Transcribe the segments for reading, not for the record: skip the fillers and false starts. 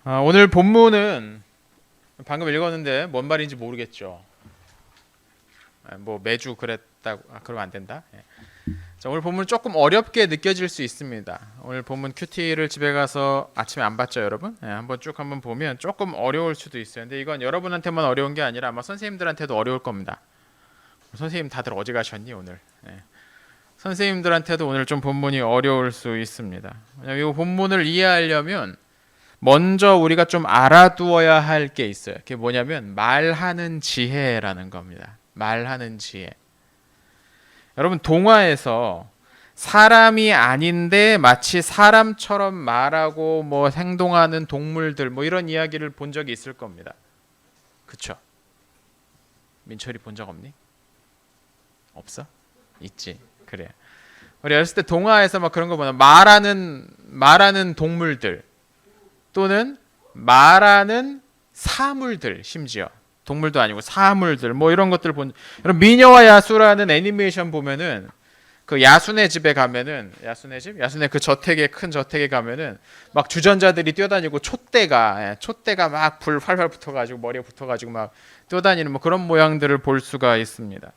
오늘 본문은 방금 읽었는데 뭔 말인지 모르겠죠. 뭐 매주 그랬다고 그러면 안 된다. 예. 자, 오늘 본문 조금 어렵게 느껴질 수 있습니다. 오늘 본문 큐티를 집에 가서 아침에 안 봤죠, 여러분? 예, 한번 보면 조금 어려울 수도 있어요. 근데 이건 여러분한테만 어려운 게 아니라 아마 선생님들한테도 어려울 겁니다. 선생님 다들 어디 가셨니 오늘? 예. 선생님들한테도 오늘 좀 본문이 어려울 수 있습니다. 이 본문을 이해하려면 먼저 우리가 좀 알아두어야 할 게 있어요. 그게 뭐냐면 말하는 지혜라는 겁니다. 말하는 지혜. 여러분 동화에서 사람이 아닌데 마치 사람처럼 말하고 뭐 행동하는 동물들 뭐 이런 이야기를 본 적이 있을 겁니다. 그쵸? 민철이 본 적 없니? 없어? 있지. 그래. 우리 어렸을 때 동화에서 막 그런 거 보면 말하는 동물들 또는 말하는 사물들, 심지어 동물도 아니고 사물들 뭐 이런 것들 본. 여러분 미녀와 야수라는 애니메이션 보면은 그 야수네 집에 가면은 야수네 그 저택에 큰 저택에 가면은 막 주전자들이 뛰어다니고 촛대가 막 불 활활 붙어가지고 머리에 붙어가지고 막 뛰어다니는 뭐 그런 모양들을 볼 수가 있습니다.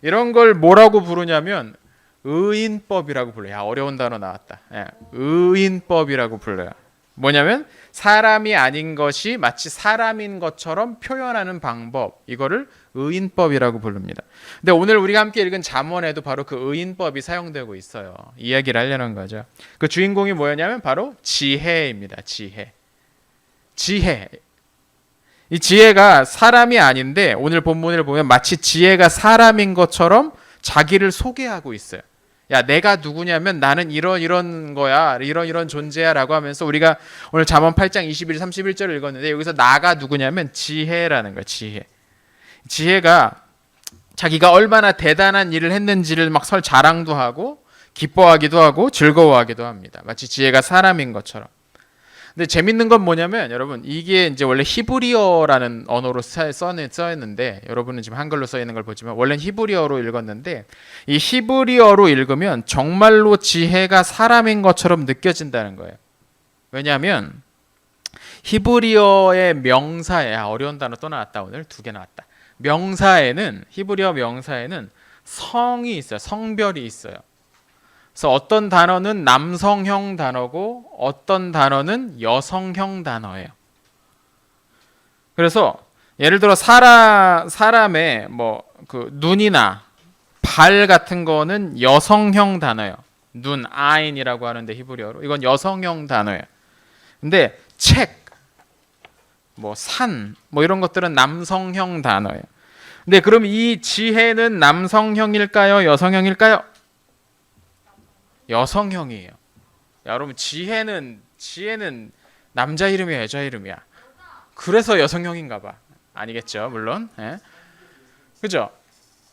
이런 걸 뭐라고 부르냐면 의인법이라고 불러요. 야, 어려운 단어 나왔다. 예, 의인법이라고 불러요. 뭐냐면 사람이 아닌 것이 마치 사람인 것처럼 표현하는 방법, 이거를 의인법이라고 부릅니다. 근데 오늘 우리가 함께 읽은 잠언에도 바로 그 의인법이 사용되고 있어요. 이야기를 하려는 거죠. 그 주인공이 뭐였냐면 바로 지혜입니다. 지혜. 이 지혜가 사람이 아닌데 오늘 본문을 보면 마치 지혜가 사람인 것처럼 자기를 소개하고 있어요. 야, 내가 누구냐면 나는 이런 거야. 이런 존재야라고 하면서 우리가 오늘 잠언 8장 21, 31절을 읽었는데 여기서 나가 누구냐면 지혜라는 거야. 지혜가 자기가 얼마나 대단한 일을 했는지를 막 설 자랑도 하고 기뻐하기도 하고 즐거워하기도 합니다. 마치 지혜가 사람인 것처럼. 근데 재밌는 건 뭐냐면 여러분 이게 이제 원래 히브리어라는 언어로 써있는데 여러분은 지금 한글로 써 있는 걸 보지만 원래는 히브리어로 읽었는데 이 히브리어로 읽으면 정말로 지혜가 사람인 것처럼 느껴진다는 거예요. 왜냐하면 히브리어의 명사에 어려운 단어 또 나왔다. 오늘 2개 나왔다. 히브리어 명사에는 성이 있어요. 성별이 있어요. 그래서 어떤 단어는 남성형 단어고 어떤 단어는 여성형 단어예요. 그래서 예를 들어 사람의 뭐 그 눈이나 발 같은 거는 여성형 단어예요. 눈, 아인이라고 하는데 히브리어로 이건 여성형 단어예요. 근데 책, 뭐 산, 뭐 이런 것들은 남성형 단어예요. 근데 그럼 이 지혜는 남성형일까요? 여성형일까요? 여성형이에요. 여러분 지혜는 남자 이름이야 여자 이름이야. 그래서 여성형인가봐. 아니겠죠 물론. 예? 그죠?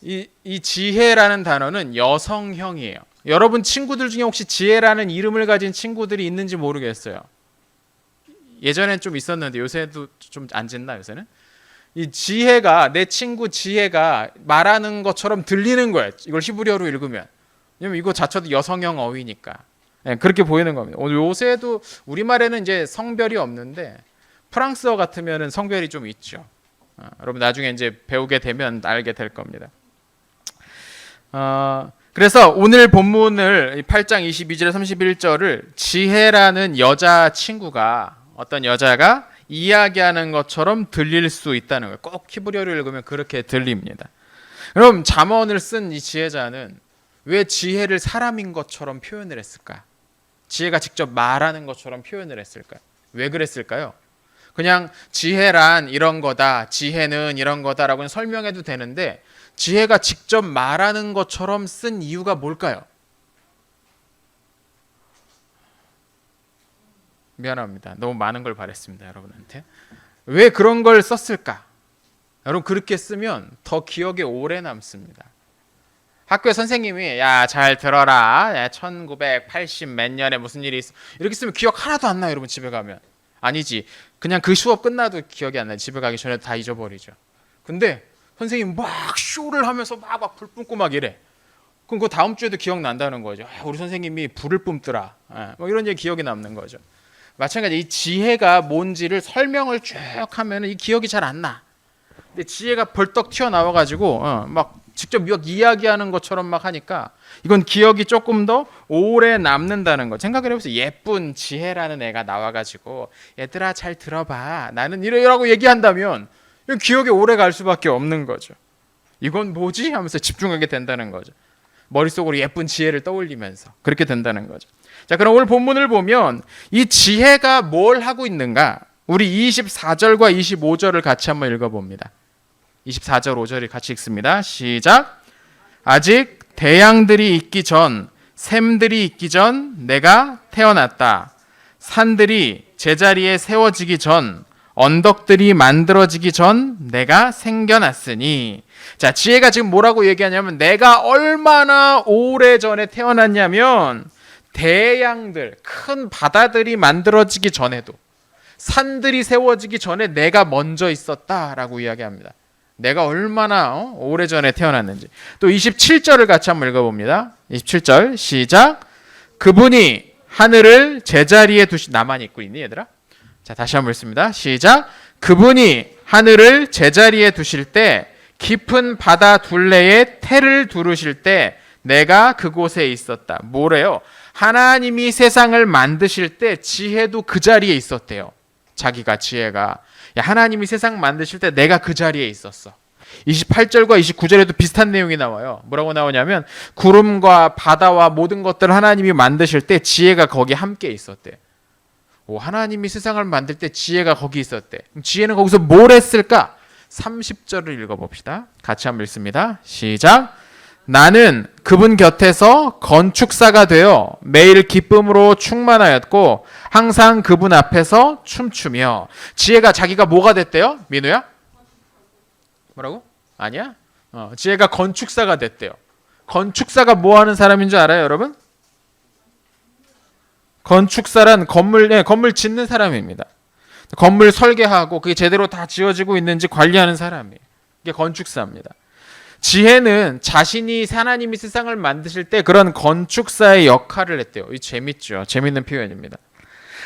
이 지혜라는 단어는 여성형이에요. 여러분 친구들 중에 혹시 지혜라는 이름을 가진 친구들이 있는지 모르겠어요. 예전엔 좀 있었는데 요새도 좀 안 짓나 요새는? 이 지혜가 내 친구 지혜가 말하는 것처럼 들리는 거예요. 이걸 히브리어로 읽으면. 왜냐면 이거 자체도 여성형 어휘니까. 네, 그렇게 보이는 겁니다. 오늘 요새도 우리말에는 이제 성별이 없는데 프랑스어 같으면은 성별이 좀 있죠. 여러분 나중에 이제 배우게 되면 알게 될 겁니다. 그래서 오늘 본문을 8장 22절 31절을 지혜라는 어떤 여자가 이야기하는 것처럼 들릴 수 있다는 거예요. 꼭 히브리어를 읽으면 그렇게 들립니다. 그럼 잠언을 쓴 이 지혜자는 왜 지혜를 사람인 것처럼 표현을 했을까? 지혜가 직접 말하는 것처럼 표현을 했을까? 왜 그랬을까요? 그냥 지혜란 이런 거다, 지혜는 이런 거다라고는 설명해도 되는데 지혜가 직접 말하는 것처럼 쓴 이유가 뭘까요? 미안합니다. 너무 많은 걸 바랬습니다, 여러분한테. 왜 그런 걸 썼을까? 여러분 그렇게 쓰면 더 기억에 오래 남습니다. 학교에 선생님이 야 잘 들어라 1980 몇 년에 무슨 일이 있어 이렇게 쓰면 기억 하나도 안 나요. 여러분 집에 가면 아니지 그냥 그 수업 끝나도 기억이 안 나요. 집에 가기 전에 다 잊어버리죠. 근데 선생님 막 쇼를 하면서 막 불 뿜고 막 이래. 그럼 그 다음 주에도 기억난다는 거죠. 우리 선생님이 불을 뿜더라. 뭐 이런 얘기 기억이 남는 거죠. 마찬가지 이 지혜가 뭔지를 설명을 쭉 하면 이 기억이 잘 안 나. 근데 지혜가 벌떡 튀어나와가지고 막 직접 막 이야기하는 것처럼 막 하니까 이건 기억이 조금 더 오래 남는다는 거. 생각을 해보세요. 예쁜 지혜라는 애가 나와가지고 얘들아 잘 들어봐. 나는 이러라고 얘기한다면 이건 기억이 오래 갈 수밖에 없는 거죠. 이건 뭐지? 하면서 집중하게 된다는 거죠. 머릿속으로 예쁜 지혜를 떠올리면서 그렇게 된다는 거죠. 자, 그럼 오늘 본문을 보면 이 지혜가 뭘 하고 있는가? 우리 24절과 25절을 같이 한번 읽어봅니다. 24절 5절을 같이 읽습니다. 시작. 아직 대양들이 있기 전, 샘들이 있기 전 내가 태어났다. 산들이 제자리에 세워지기 전, 언덕들이 만들어지기 전 내가 생겨났으니. 자, 지혜가 지금 뭐라고 얘기하냐면 내가 얼마나 오래전에 태어났냐면 대양들, 큰 바다들이 만들어지기 전에도, 산들이 세워지기 전에 내가 먼저 있었다라고 이야기합니다. 내가 얼마나 오래전에 태어났는지. 또 27절을 같이 한번 읽어봅니다. 27절 시작. 그분이 하늘을 제자리에 나만 읽고 있니 얘들아? 자, 다시 한번 읽습니다. 시작. 그분이 하늘을 제자리에 두실 때, 깊은 바다 둘레에 태를 두르실 때 내가 그곳에 있었다. 뭐래요? 하나님이 세상을 만드실 때 지혜도 그 자리에 있었대요. 자기가 지혜가 하나님이 세상 만드실 때 내가 그 자리에 있었어. 28절과 29절에도 비슷한 내용이 나와요. 뭐라고 나오냐면 구름과 바다와 모든 것들을 하나님이 만드실 때 지혜가 거기 함께 있었대. 하나님이 세상을 만들 때 지혜가 거기 있었대. 지혜는 거기서 뭘 했을까? 30절을 읽어봅시다. 같이 한번 읽습니다. 시작. 나는 그분 곁에서 건축사가 되어 매일 기쁨으로 충만하였고 항상 그분 앞에서 춤추며. 지혜가 자기가 뭐가 됐대요? 민우야? 뭐라고? 아니야? 지혜가 건축사가 됐대요. 건축사가 뭐 하는 사람인 줄 알아요, 여러분? 건축사란 건물 짓는 사람입니다. 건물 설계하고 그게 제대로 다 지어지고 있는지 관리하는 사람이에요. 이게 건축사입니다. 지혜는 자신이 하나님이 세상을 만드실 때 그런 건축사의 역할을 했대요. 이 재밌죠. 재밌는 표현입니다.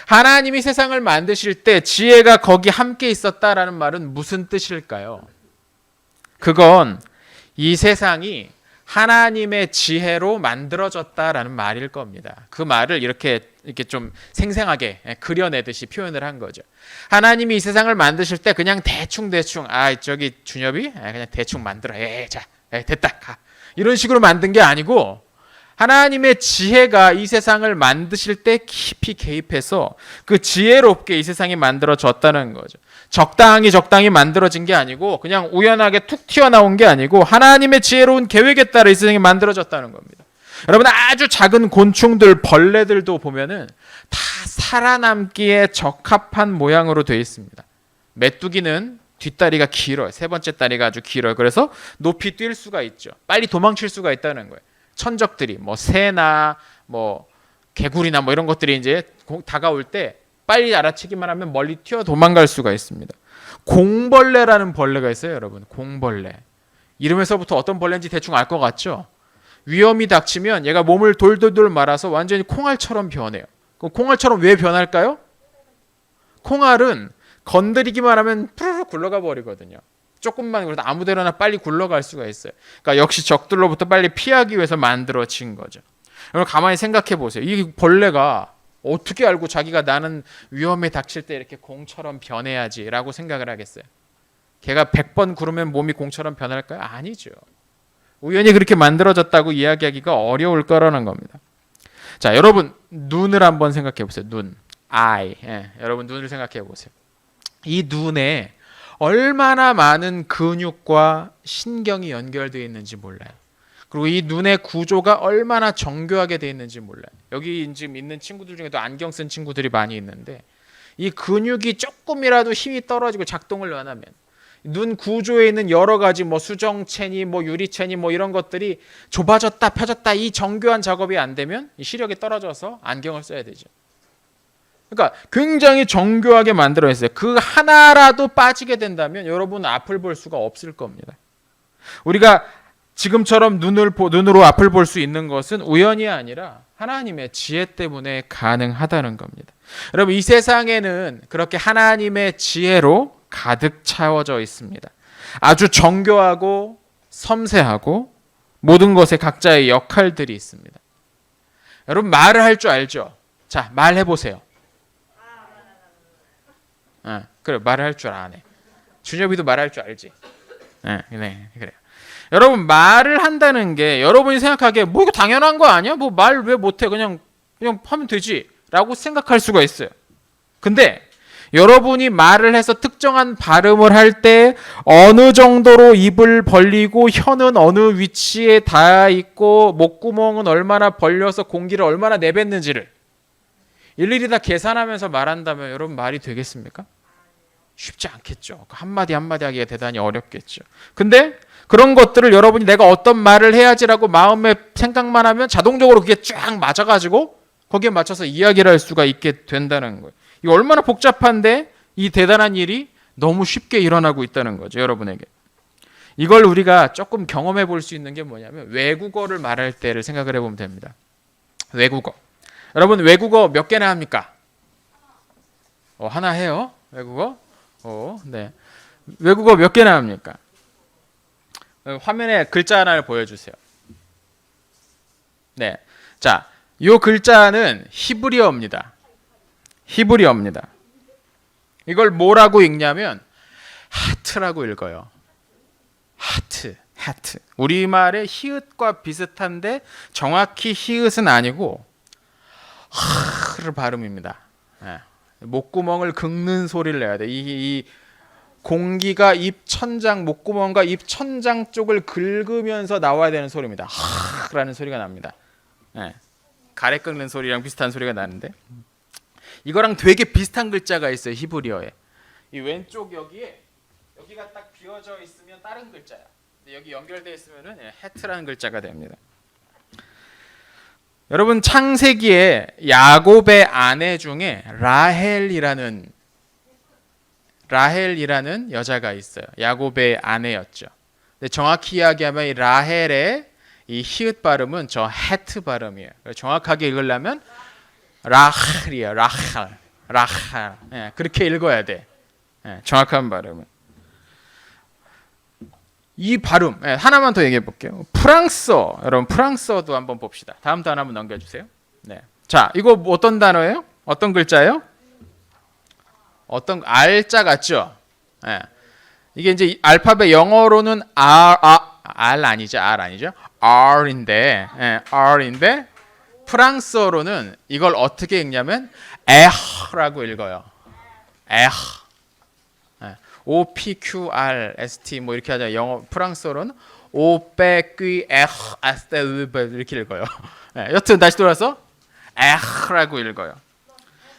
하나님이 세상을 만드실 때 지혜가 거기 함께 있었다라는 말은 무슨 뜻일까요? 그건 이 세상이 하나님의 지혜로 만들어졌다라는 말일 겁니다. 그 말을 이렇게 좀 생생하게 그려내듯이 표현을 한 거죠. 하나님이 이 세상을 만드실 때 그냥 대충 저기 준엽이 그냥 대충 만들어. 됐다. 가. 이런 식으로 만든 게 아니고 하나님의 지혜가 이 세상을 만드실 때 깊이 개입해서 그 지혜롭게 이 세상이 만들어졌다는 거죠. 적당히 만들어진 게 아니고 그냥 우연하게 툭 튀어나온 게 아니고 하나님의 지혜로운 계획에 따라 이 세상이 만들어졌다는 겁니다. 여러분, 아주 작은 곤충들, 벌레들도 보면은 다 살아남기에 적합한 모양으로 되어 있습니다. 메뚜기는 뒷다리가 길어요. 세 번째 다리가 아주 길어요. 그래서 높이 뛸 수가 있죠. 빨리 도망칠 수가 있다는 거예요. 천적들이 새나 개구리나 이런 것들이 이제 다가올 때 빨리 알아채기만 하면 멀리 튀어 도망갈 수가 있습니다. 공벌레라는 벌레가 있어요, 여러분. 공벌레. 이름에서부터 어떤 벌레인지 대충 알 것 같죠? 위험이 닥치면 얘가 몸을 돌돌돌 말아서 완전히 콩알처럼 변해요. 그럼 콩알처럼 왜 변할까요? 콩알은 건드리기만 하면 푸르르 굴러가 버리거든요. 조금만 그래도 아무데나 빨리 굴러갈 수가 있어요. 그러니까 역시 적들로부터 빨리 피하기 위해서 만들어진 거죠. 여러분, 가만히 생각해 보세요. 이 벌레가 어떻게 알고 자기가 나는 위험에 닥칠 때 이렇게 공처럼 변해야지라고 생각을 하겠어요? 걔가 100번 구르면 몸이 공처럼 변할까요? 아니죠. 우연히 그렇게 만들어졌다고 이야기하기가 어려울 거라는 겁니다. 자, 여러분 눈을 한번 생각해 보세요. 눈, eye. 여러분 눈을 생각해 보세요. 이 눈에 얼마나 많은 근육과 신경이 연결되어 있는지 몰라요. 그리고 이 눈의 구조가 얼마나 정교하게 되어 있는지 몰라요. 여기 지금 있는 친구들 중에도 안경 쓴 친구들이 많이 있는데 이 근육이 조금이라도 힘이 떨어지고 작동을 안 하면 눈 구조에 있는 여러 가지 수정체니 유리체니 이런 것들이 좁아졌다 펴졌다 이 정교한 작업이 안 되면 이 시력이 떨어져서 안경을 써야 되죠. 그러니까 굉장히 정교하게 만들어 있어요. 그 하나라도 빠지게 된다면 여러분 앞을 볼 수가 없을 겁니다. 우리가 지금처럼 눈으로 앞을 볼 수 있는 것은 우연이 아니라 하나님의 지혜 때문에 가능하다는 겁니다. 여러분, 이 세상에는 그렇게 하나님의 지혜로 가득 채워져 있습니다. 아주 정교하고 섬세하고 모든 것에 각자의 역할들이 있습니다. 여러분, 말을 할 줄 알죠? 자, 말해보세요. 그래, 말을 할 줄 아네. 준엽이도 말할 줄 알지? 네, 그래요. 여러분, 말을 한다는 게 여러분이 생각하기에 뭐 이거 당연한 거 아니야? 뭐 말 왜 못해? 그냥 하면 되지 라고 생각할 수가 있어요. 근데 여러분이 말을 해서 특정한 발음을 할 때 어느 정도로 입을 벌리고 혀는 어느 위치에 닿아 있고 목구멍은 얼마나 벌려서 공기를 얼마나 내뱉는지를 일일이 다 계산하면서 말한다면 여러분 말이 되겠습니까? 쉽지 않겠죠. 한마디 한마디 하기가 대단히 어렵겠죠. 근데 그런 것들을 여러분이 내가 어떤 말을 해야지라고 마음에 생각만 하면 자동적으로 그게 쫙 맞아가지고 거기에 맞춰서 이야기를 할 수가 있게 된다는 거예요. 이거 얼마나 복잡한데 이 대단한 일이 너무 쉽게 일어나고 있다는 거죠. 여러분에게. 이걸 우리가 조금 경험해 볼 수 있는 게 뭐냐면 외국어를 말할 때를 생각을 해보면 됩니다. 외국어. 여러분 외국어 몇 개나 합니까? 하나 해요? 외국어? 네. 외국어 몇 개나 합니까? 화면에 글자 하나를 보여주세요. 네. 자, 이 글자는 히브리어입니다. 히브리어입니다. 이걸 뭐라고 읽냐면 하트라고 읽어요. 하트. 우리말의 히읗과 비슷한데 정확히 히읗은 아니고 하를 발음입니다. 목구멍을 긁는 소리를 내야 돼. 이 공기가 입 천장, 목구멍과 입 천장 쪽을 긁으면서 나와야 되는 소리입니다. 하라는 소리가 납니다. 가래 긁는 소리랑 비슷한 소리가 나는데 이거랑 되게 비슷한 글자가 있어요. 히브리어에. 이 왼쪽 여기가 딱 비어져 있으면 다른 글자야. 근데 여기 연결되어 있으면은 헤트라는 글자가 됩니다. 여러분 창세기에 야곱의 아내 중에 라헬이라는 여자가 있어요. 야곱의 아내였죠. 근데 정확히 이야기하면 이 라헬의 이 히읗 발음은 저 헤트 발음이에요. 정확하게 읽으려면 라헬이에요. 라헬. 그렇게 읽어야 돼. 정확한 발음은. 이 발음 하나만 더 얘기해 볼게요. 프랑스어. 여러분 프랑스어도 한번 봅시다. 다음 단어 한번 넘겨주세요. 네. 자, 이거 어떤 단어예요? 어떤 글자예요? 어떤 R자 같죠? 이게 이제 알파벳 영어로는 R 아니죠. R인데 프랑스어로는 이걸 어떻게 읽냐면 에흐라고 읽어요. 에흐. OPQRST 뭐 이렇게 하자. 영어 프랑스어로는 오페퀴 에흐 아스테 이렇게 읽어요. 여튼 다시 돌아서 에흐라고 읽어요.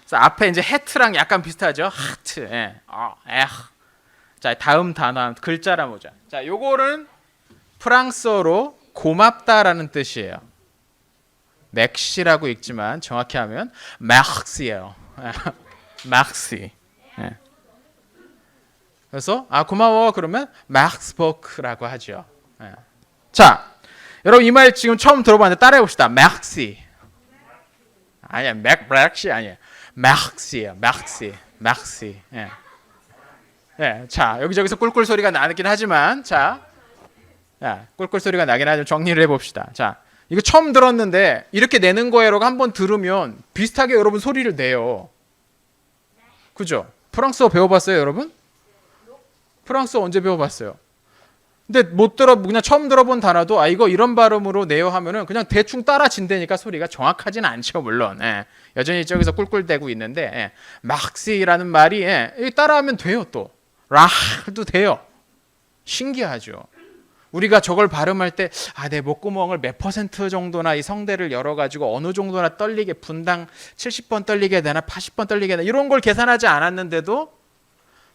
그래서 앞에 이제 헤트랑 약간 비슷하죠. 하트. 에흐. 자, 다음 단어 글자라 보자. 자, 요거는 프랑스어로 고맙다라는 뜻이에요. 맥시라고 읽지만 정확히 하면 맥시예요. 맥시. 그래서 고마워 그러면 맥스보크라고 하죠. 자, 여러분 이 말 지금 처음 들어봤는데 따라해 봅시다. 맥시. 아니야, 맥시 아니에요. 맥시예요. 맥시. 자, 여기저기서 꿀꿀 소리가 나긴 하지만 꿀꿀 소리가 나긴 하지만 정리를 해봅시다. 자, 이거 처음 들었는데 이렇게 내는 거예요라고 한번 들으면 비슷하게 여러분 소리를 내요. 그죠? 프랑스어 배워봤어요, 여러분? 프랑스어 언제 배워봤어요? 근데 그냥 처음 들어본 단어도 이거 이런 발음으로 내요 하면은 그냥 대충 따라진다니까 소리가 정확하지는 않죠, 물론. 여전히 저기서 꿀꿀대고 있는데 막시라는 말이 따라하면 돼요. 또 라도 돼요. 신기하죠. 우리가 저걸 발음할 때 내 목구멍을 몇 % 정도나 이 성대를 열어가지고 어느 정도나 떨리게 분당 70번 떨리게 되나 80번 떨리게 되나 이런 걸 계산하지 않았는데도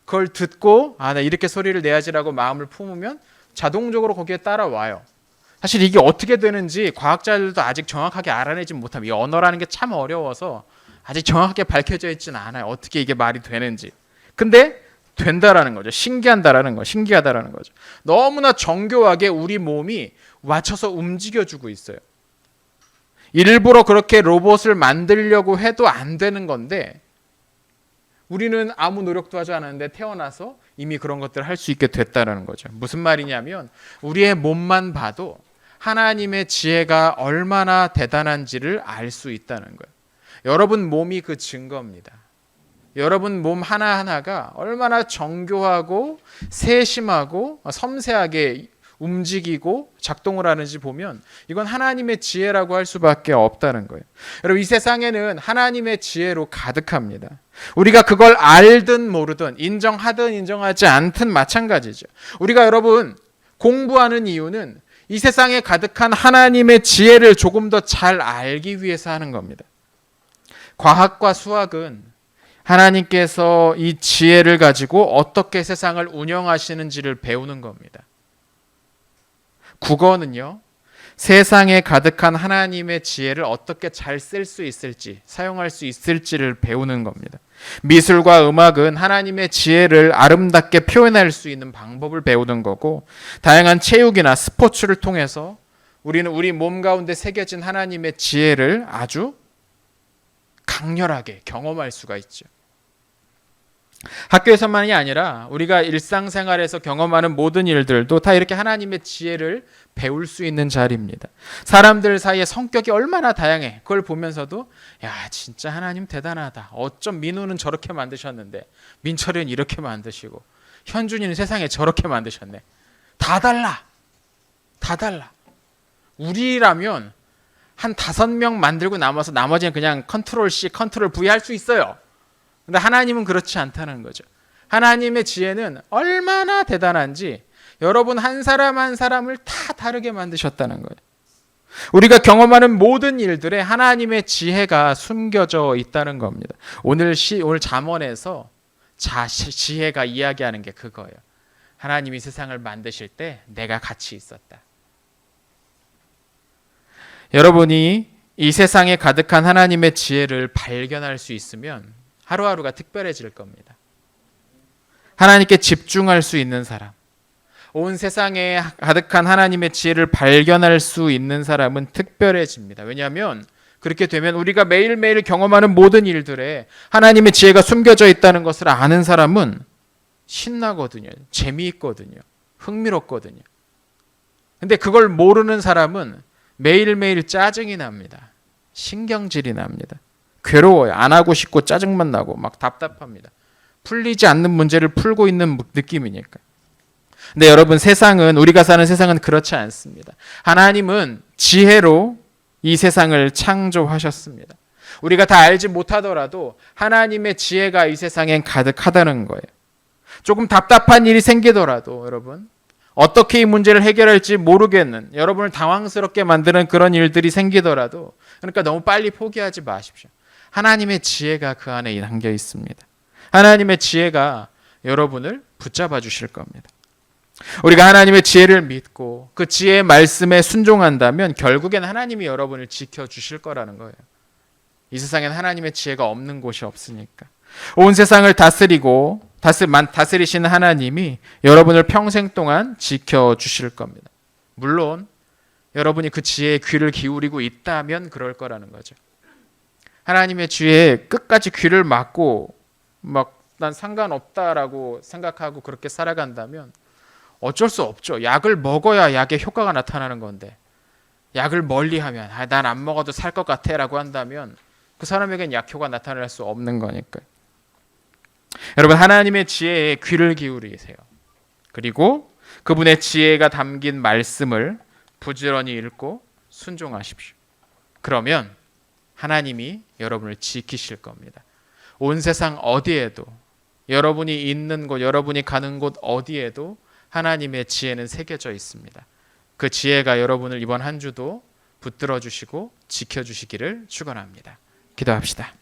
그걸 듣고 나 이렇게 소리를 내야지라고 마음을 품으면 자동적으로 거기에 따라와요. 사실 이게 어떻게 되는지 과학자들도 아직 정확하게 알아내지 못합니다. 이 언어라는 게 참 어려워서 아직 정확하게 밝혀져 있지는 않아요. 어떻게 이게 말이 되는지. 근데 된다라는 거죠. 신기하다라는 거죠. 너무나 정교하게 우리 몸이 맞춰서 움직여주고 있어요. 일부러 그렇게 로봇을 만들려고 해도 안 되는 건데 우리는 아무 노력도 하지 않았는데 태어나서 이미 그런 것들을 할 수 있게 됐다는 거죠. 무슨 말이냐면 우리의 몸만 봐도 하나님의 지혜가 얼마나 대단한지를 알 수 있다는 거예요. 여러분 몸이 그 증거입니다. 여러분 몸 하나하나가 얼마나 정교하고 세심하고 섬세하게 움직이고 작동을 하는지 보면 이건 하나님의 지혜라고 할 수밖에 없다는 거예요. 여러분 이 세상에는 하나님의 지혜로 가득합니다. 우리가 그걸 알든 모르든 인정하든 인정하지 않든 마찬가지죠. 우리가 여러분 공부하는 이유는 이 세상에 가득한 하나님의 지혜를 조금 더 잘 알기 위해서 하는 겁니다. 과학과 수학은 하나님께서 이 지혜를 가지고 어떻게 세상을 운영하시는지를 배우는 겁니다. 국어는요, 세상에 가득한 하나님의 지혜를 어떻게 잘 쓸 수 있을지, 사용할 수 있을지를 배우는 겁니다. 미술과 음악은 하나님의 지혜를 아름답게 표현할 수 있는 방법을 배우는 거고, 다양한 체육이나 스포츠를 통해서 우리는 우리 몸 가운데 새겨진 하나님의 지혜를 아주 강렬하게 경험할 수가 있죠. 학교에서만이 아니라 우리가 일상생활에서 경험하는 모든 일들도 다 이렇게 하나님의 지혜를 배울 수 있는 자리입니다. 사람들 사이에 성격이 얼마나 다양해. 그걸 보면서도 야 진짜 하나님 대단하다. 어쩜 민우는 저렇게 만드셨는데 민철이는 이렇게 만드시고 현준이는 세상에 저렇게 만드셨네. 다 달라. 다 달라. 우리라면 한 5명 만들고 남아서 나머지는 그냥 컨트롤 C, 컨트롤 V 할 수 있어요. 근데 하나님은 그렇지 않다는 거죠. 하나님의 지혜는 얼마나 대단한지 여러분 한 사람 한 사람을 다 다르게 만드셨다는 거예요. 우리가 경험하는 모든 일들에 하나님의 지혜가 숨겨져 있다는 겁니다. 오늘 잠언에서 지혜가 이야기하는 게 그거예요. 하나님이 세상을 만드실 때 내가 같이 있었다. 여러분이 이 세상에 가득한 하나님의 지혜를 발견할 수 있으면 하루하루가 특별해질 겁니다. 하나님께 집중할 수 있는 사람, 온 세상에 가득한 하나님의 지혜를 발견할 수 있는 사람은 특별해집니다. 왜냐하면 그렇게 되면 우리가 매일매일 경험하는 모든 일들에 하나님의 지혜가 숨겨져 있다는 것을 아는 사람은 신나거든요. 재미있거든요. 흥미롭거든요. 근데 그걸 모르는 사람은 매일매일 짜증이 납니다. 신경질이 납니다. 괴로워요. 안 하고 싶고 짜증만 나고 막 답답합니다. 풀리지 않는 문제를 풀고 있는 느낌이니까. 근데 여러분 세상은 우리가 사는 세상은 그렇지 않습니다. 하나님은 지혜로 이 세상을 창조하셨습니다. 우리가 다 알지 못하더라도 하나님의 지혜가 이 세상엔 가득하다는 거예요. 조금 답답한 일이 생기더라도 여러분 어떻게 이 문제를 해결할지 모르겠는 여러분을 당황스럽게 만드는 그런 일들이 생기더라도 그러니까 너무 빨리 포기하지 마십시오. 하나님의 지혜가 그 안에 담겨 있습니다. 하나님의 지혜가 여러분을 붙잡아 주실 겁니다. 우리가 하나님의 지혜를 믿고 그 지혜의 말씀에 순종한다면 결국엔 하나님이 여러분을 지켜주실 거라는 거예요. 이 세상엔 하나님의 지혜가 없는 곳이 없으니까. 온 세상을 다스리시는 하나님이 여러분을 평생 동안 지켜주실 겁니다. 물론 여러분이 그 지혜에 귀를 기울이고 있다면 그럴 거라는 거죠. 하나님의 지혜에 끝까지 귀를 막고 막 난 상관없다라고 생각하고 그렇게 살아간다면 어쩔 수 없죠. 약을 먹어야 약의 효과가 나타나는 건데 약을 멀리하면 난 안 먹어도 살 것 같아 라고 한다면 그 사람에겐 약효가 나타날 수 없는 거니까요. 여러분 하나님의 지혜에 귀를 기울이세요. 그리고 그분의 지혜가 담긴 말씀을 부지런히 읽고 순종하십시오. 그러면 하나님이 여러분을 지키실 겁니다. 온 세상 어디에도 여러분이 있는 곳, 여러분이 가는 곳 어디에도 하나님의 지혜는 새겨져 있습니다. 그 지혜가 여러분을 이번 한 주도 붙들어 주시고 지켜주시기를 축원합니다. 기도합시다.